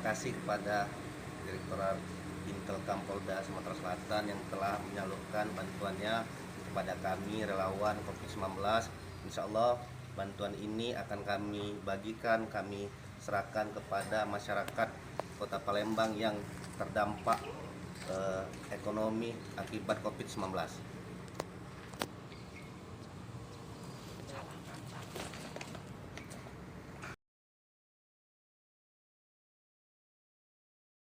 kasih kepada Direktorat Intelkam Polda Sumatera Selatan yang telah menyalurkan bantuannya kepada kami relawan COVID-19. Insya Allah bantuan ini akan kami bagikan, kami serahkan kepada masyarakat Kota Palembang yang terdampak ekonomi akibat COVID-19.